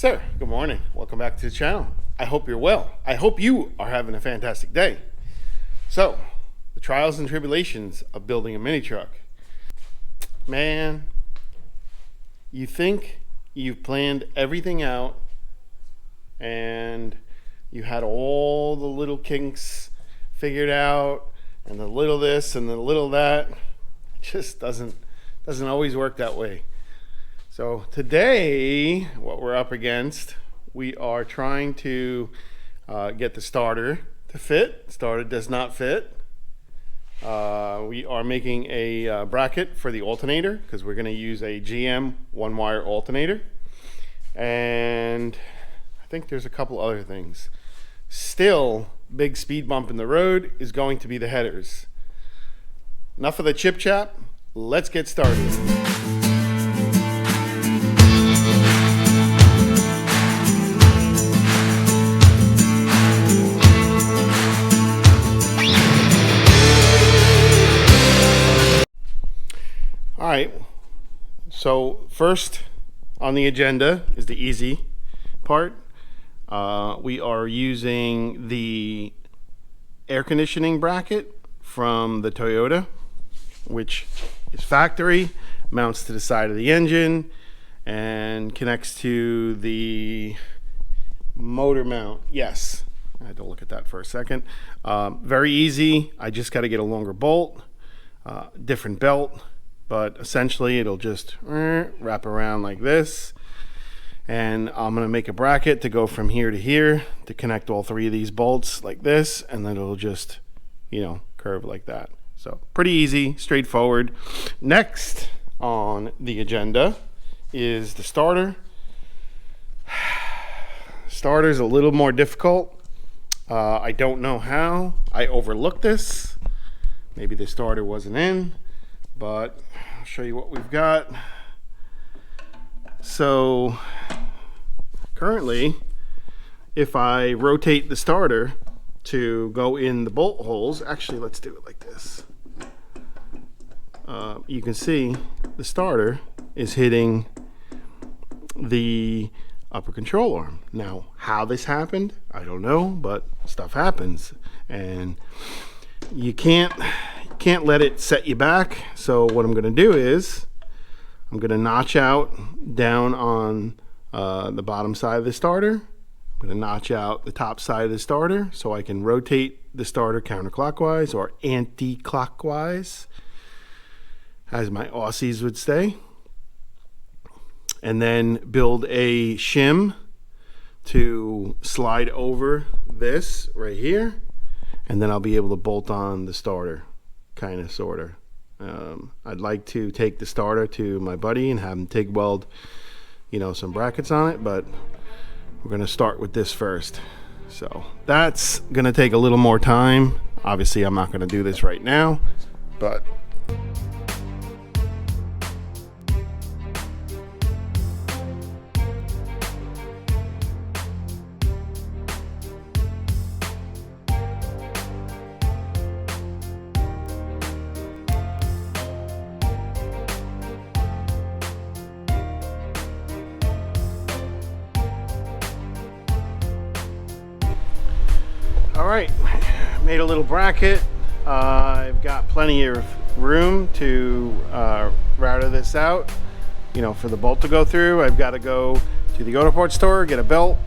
Sir, good morning. Welcome back to the channel. I hope you're well. I hope you are having a fantastic day. So, the trials and tribulations of building a mini truck. Man, you think you've planned everything out and you had all the little kinks figured out and the little this and the little that. It just doesn't always work that way. So today, what we're up against, we are trying to get the starter to fit. Starter does not fit. We are making a bracket for the alternator because we're going to use a GM one-wire alternator. And I think there's a couple other things. Still, big speed bump in the road is going to be the headers. Enough of the chip chap. Let's get started. All right, so first on the agenda is the easy part. We are using the air conditioning bracket from the Toyota, which is factory, mounts to the side of the engine, and connects to the motor mount. Yes, I had to look at that for a second. Very easy. I just got to get a longer bolt, different belt. But essentially it'll just wrap around like this, and I'm going to make a bracket to go from here to here to connect all three of these bolts like this, and then it'll just, curve like that. So pretty easy, straightforward. Next on the agenda is the starter. Starter's a little more difficult. I don't know how. I overlooked this. Maybe the starter wasn't in, but I'll show you what we've got. So currently, if I rotate the starter to go in the bolt holes, actually let's do it like this. You can see the starter is hitting the upper control arm. Now, how this happened, I don't know, but stuff happens, and you can't let it set you back. So what I'm going to do is I'm going to notch out down on the bottom side of the starter. I'm going to notch out the top side of the starter so I can rotate the starter counterclockwise or anti-clockwise, as my Aussies would say, and then build a shim to slide over this right here, and then I'll be able to bolt on the starter. Kind of, sort of. I'd like to take the starter to my buddy and have him TIG weld, some brackets on it, but we're going to start with this first. So that's going to take a little more time. Obviously, I'm not going to do this right now, but all right, made a little bracket. I've got plenty of room to router this out, for the bolt to go through. I've got to go to the Autoport store, get a belt,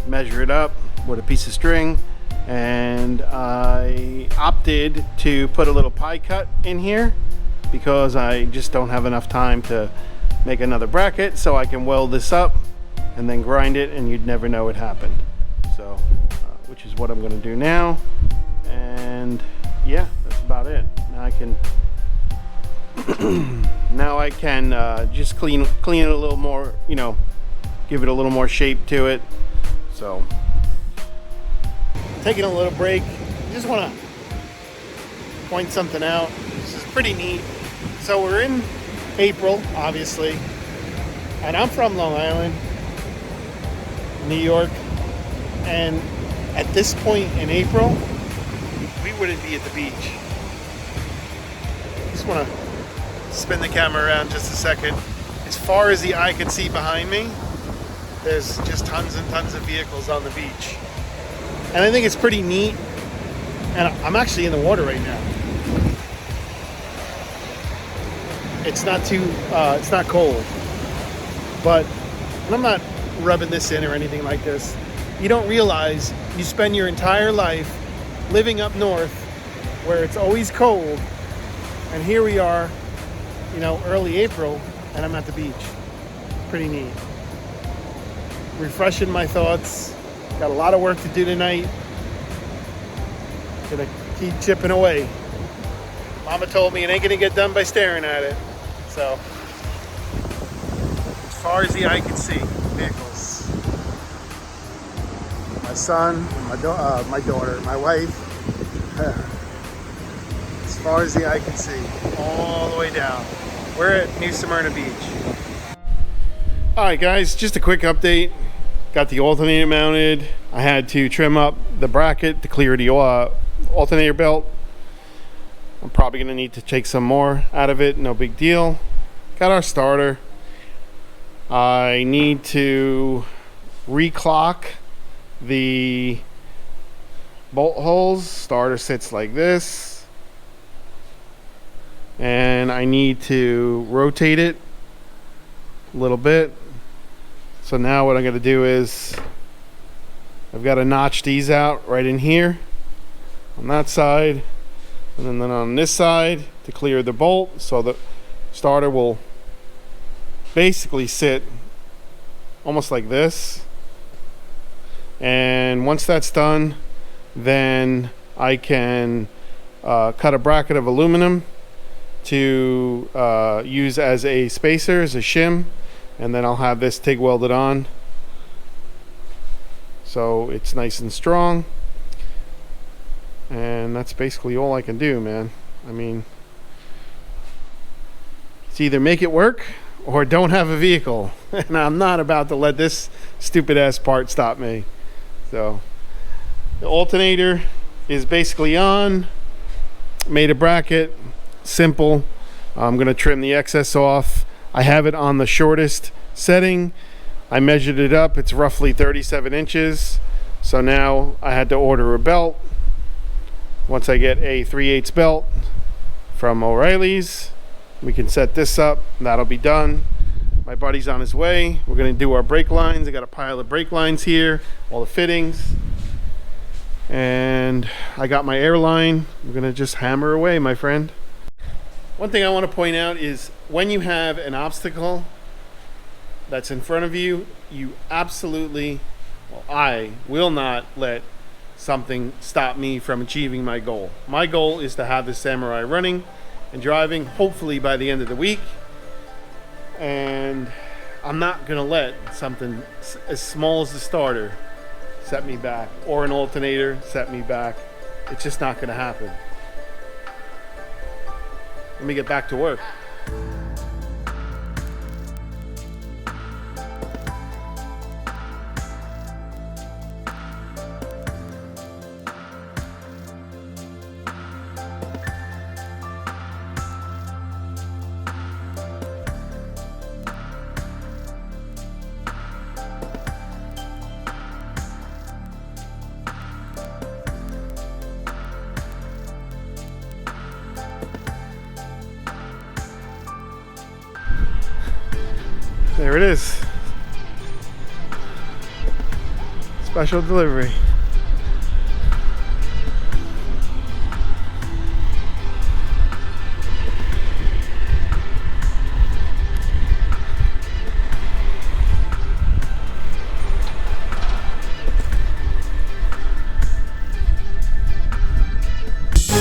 measure it up with a piece of string, and I opted to put a little pie cut in here because I just don't have enough time to make another bracket, so I can weld this up and then grind it, and you'd never know it happened. So which is what I'm going to do now, and yeah, that's about it. Now I can just clean it a little more, give it a little more shape to it. So taking a little break, just want to point something out. This is pretty neat. So we're in April, obviously, and I'm from Long Island, New York, and at this point in April, we wouldn't be at the beach. Just want to spin the camera around just a second. As far as the eye can see behind me, there's just tons and tons of vehicles on the beach. And I think it's pretty neat. And I'm actually in the water right now. It's not it's not cold. But I'm not rubbing this in or anything like this. You don't realize you spend your entire life living up north where it's always cold. And here we are, you know, early April, and I'm at the beach. Pretty neat. Refreshing my thoughts. Got a lot of work to do tonight. Gonna keep chipping away. Mama told me it ain't gonna get done by staring at it. So, as far as the eye can see, vehicles. My son, my daughter, my wife. As far as the eye can see, all the way down. We're at New Smyrna Beach. All right, guys, just a quick update. Got the alternator mounted. I had to trim up the bracket to clear the alternator belt. I'm probably gonna need to take some more out of it, no big deal. Got our starter. I need to reclock the bolt holes. Starter sits like this. And I need to rotate it a little bit. So now what I'm gonna do is I've got to notch these out right in here on that side, and then on this side to clear the bolt, so the starter will basically sit almost like this. And once that's done, then I can cut a bracket of aluminum to use as a spacer, as a shim, and then I'll have this TIG welded on so it's nice and strong. And that's basically all I can do, man. I mean, it's either make it work or don't have a vehicle. And I'm not about to let this stupid ass part stop me. So the alternator is basically on. Made a bracket, simple. I'm gonna trim the excess off. I have it on the shortest setting. I measured it up, it's roughly 37 inches. So now I had to order a belt. Once I get a 3/8 belt from O'Reilly's, we can set this up. That'll be done. My buddy's on his way. We're gonna do our brake lines. I got a pile of brake lines here, all the fittings. And I got my airline. We're gonna just hammer away, my friend. One thing I want to point out is when you have an obstacle that's in front of you, you absolutely, well, I will not let something stop me from achieving my goal. My goal is to have the Samurai running and driving, hopefully by the end of the week. And I'm not gonna let something as small as the starter set me back, or an alternator set me back. It's just not gonna happen. Let me get back to work. There it is. Special delivery.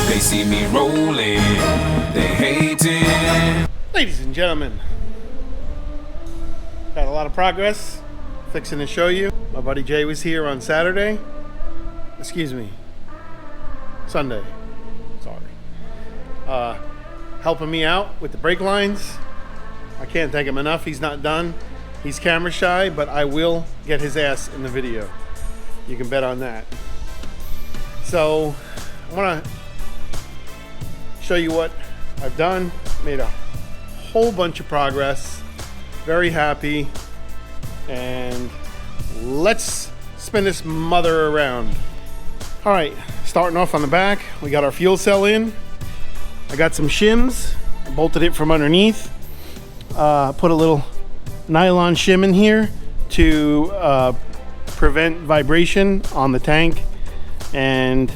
They see me rolling, they hate it. Ladies and gentlemen, got a lot of progress fixing to show you. My buddy Jay was here on Saturday. Excuse me, Sunday. Sorry. Helping me out with the brake lines. I can't thank him enough. He's not done. He's camera shy, but I will get his ass in the video. You can bet on that. So I want to show you what I've done. Made a whole bunch of progress. Very happy, and let's spin this mother around. All right, starting off on the back, we got our fuel cell in. I got some shims, I bolted it from underneath. Put a little nylon shim in here to prevent vibration on the tank and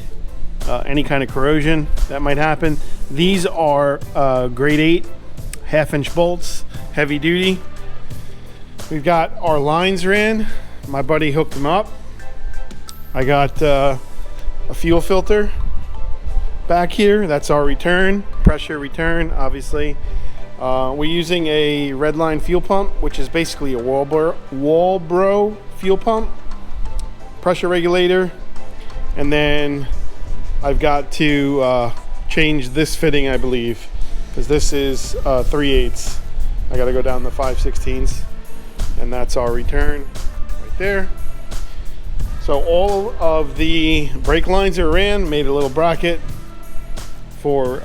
any kind of corrosion that might happen. These are grade 8 half-inch bolts, heavy duty. We've got our lines ran. My buddy hooked them up. I got a fuel filter back here. That's our return, pressure return, obviously. We're using a Redline fuel pump, which is basically a Walbro fuel pump. Pressure regulator. And then I've got to change this fitting, I believe, because this is 3/8. I got to go down to 5/16, and that's our return right there. So all of the brake lines are ran. Made a little bracket for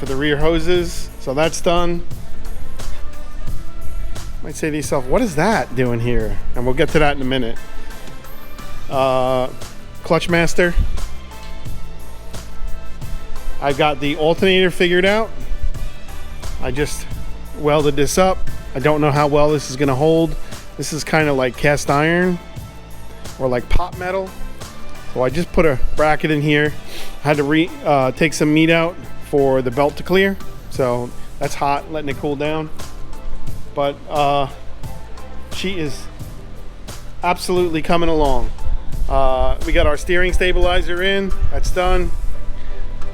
the rear hoses, so that's done. Might say to yourself, what is that doing here? And we'll get to that in a minute. Clutch master. I've got the alternator figured out. I just welded this up. I don't know how well this is going to hold. This is kind of like cast iron or like pot metal. So I just put a bracket in here. I had to take some meat out for the belt to clear. So that's hot, letting it cool down. But she is absolutely coming along. We got our steering stabilizer in. That's done.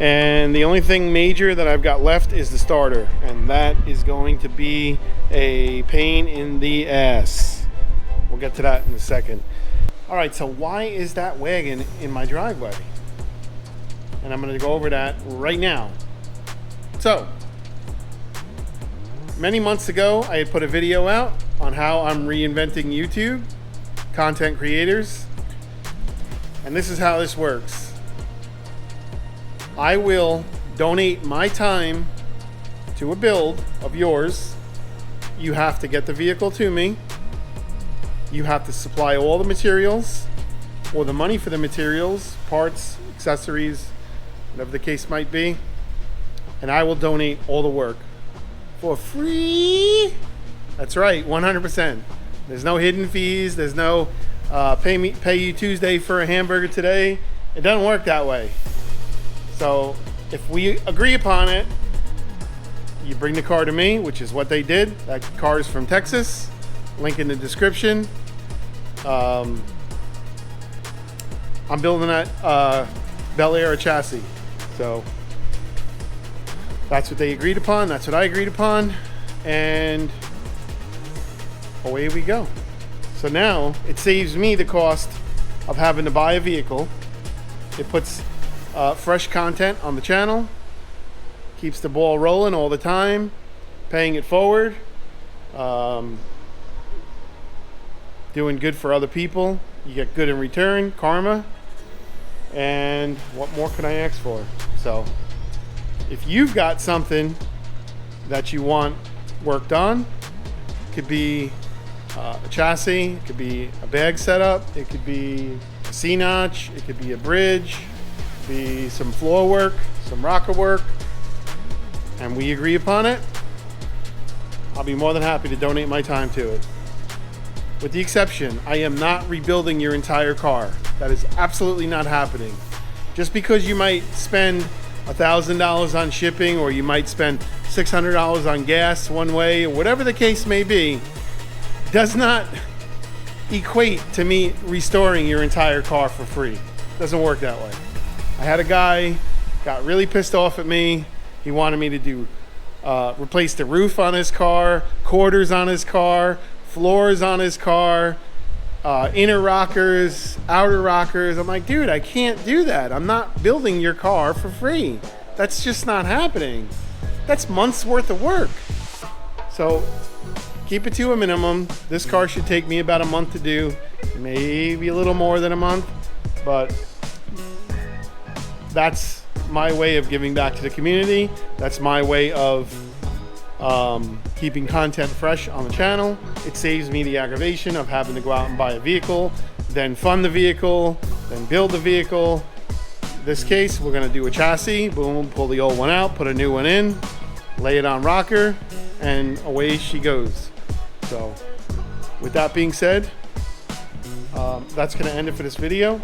And the only thing major that I've got left is the starter, and that is going to be a pain in the ass. We'll get to that in a second. All right, so why is that wagon in my driveway? And I'm going to go over that right now. So, many months ago, I had put a video out on how I'm reinventing YouTube, content creators, and this is how this works. I will donate my time to a build of yours. You have to get the vehicle to me. You have to supply all the materials or the money for the materials, parts, accessories, whatever the case might be. And I will donate all the work for free. That's right, 100%. There's no hidden fees. There's no pay you Tuesday for a hamburger today. It doesn't work that way. So if we agree upon it, you bring the car to me, which is what they did. That car is from Texas. Link in the description. I'm building that Bel Air chassis. So that's what they agreed upon. That's what I agreed upon. And away we go. So now it saves me the cost of having to buy a vehicle. It puts fresh content on the channel, keeps the ball rolling all the time, paying it forward, doing good for other people. You get good in return, karma, and what more can I ask for? So if you've got something that you want worked on, it could be a chassis, it could be a bag setup, it could be a C-notch, it could be a bridge, be some floor work, some rocker work, and we agree upon it, I'll be more than happy to donate my time to it. With the exception, I am not rebuilding your entire car. That is absolutely not happening. Just because you might spend $1,000 on shipping, or you might spend $600 on gas one way, or whatever the case may be, does not equate to me restoring your entire car for free. It doesn't work that way. I had a guy got really pissed off at me. He wanted me to do replace the roof on his car, quarters on his car, floors on his car, inner rockers, outer rockers. I'm like, dude, I can't do that. I'm not building your car for free. That's just not happening. That's months worth of work. So keep it to a minimum. This car should take me about a month to do, maybe a little more than a month, but that's my way of giving back to the community. That's my way of keeping content fresh on the channel. It saves me the aggravation of having to go out and buy a vehicle, then fund the vehicle, then build the vehicle. This case, we're gonna do a chassis, boom, pull the old one out, put a new one in, lay it on rocker, and away she goes. So with that being said, that's gonna end it for this video.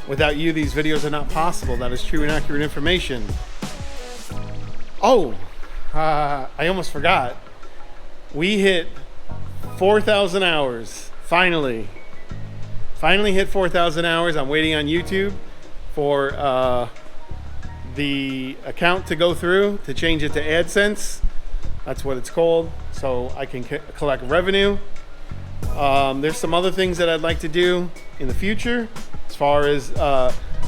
Without you, these videos are not possible. That is true and accurate information. Oh, I almost forgot. We hit 4,000 hours, finally. Finally hit 4,000 hours. I'm waiting on YouTube for the account to go through to change it to AdSense. That's what it's called. So I can collect revenue. There's some other things that I'd like to do in the future, as far as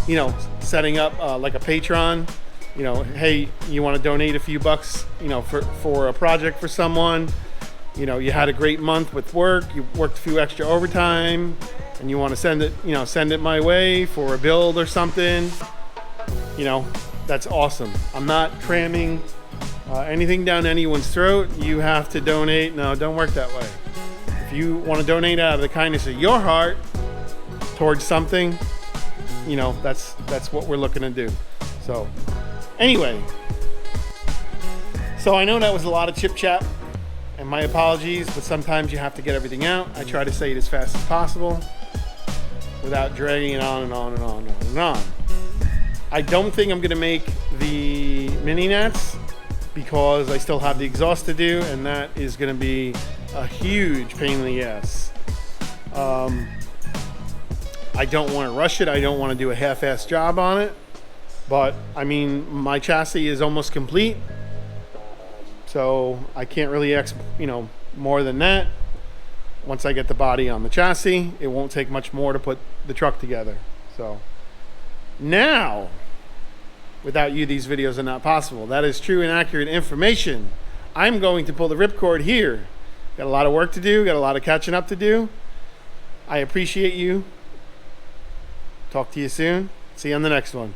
you know, setting up like a Patreon. You know, hey, you want to donate a few bucks, you know, for a project for someone. You know, you had a great month with work, you worked a few extra overtime, and you want to send it, you know, send it my way for a build or something. You know, that's awesome. I'm not cramming anything down anyone's throat. You have to donate. No, don't work that way. If you want to donate out of the kindness of your heart towards something, you know, that's what we're looking to do. So anyway, so I know that was a lot of chip chat, and my apologies, but sometimes you have to get everything out. I try to say it as fast as possible without dragging it on and on and on and on and on. I don't think I'm gonna make the mini nats because I still have the exhaust to do, and that is gonna be a huge pain in the ass. I don't want to rush it. I don't want to do a half-assed job on it. But I mean, my chassis is almost complete, so I can't really you know, more than that. Once I get the body on the chassis, it won't take much more to put the truck together. So now, without you, these videos are not possible. That is true and accurate information. I'm going to pull the ripcord here. Got a lot of work to do, got a lot of catching up to do. I appreciate you. Talk to you soon. See you on the next one.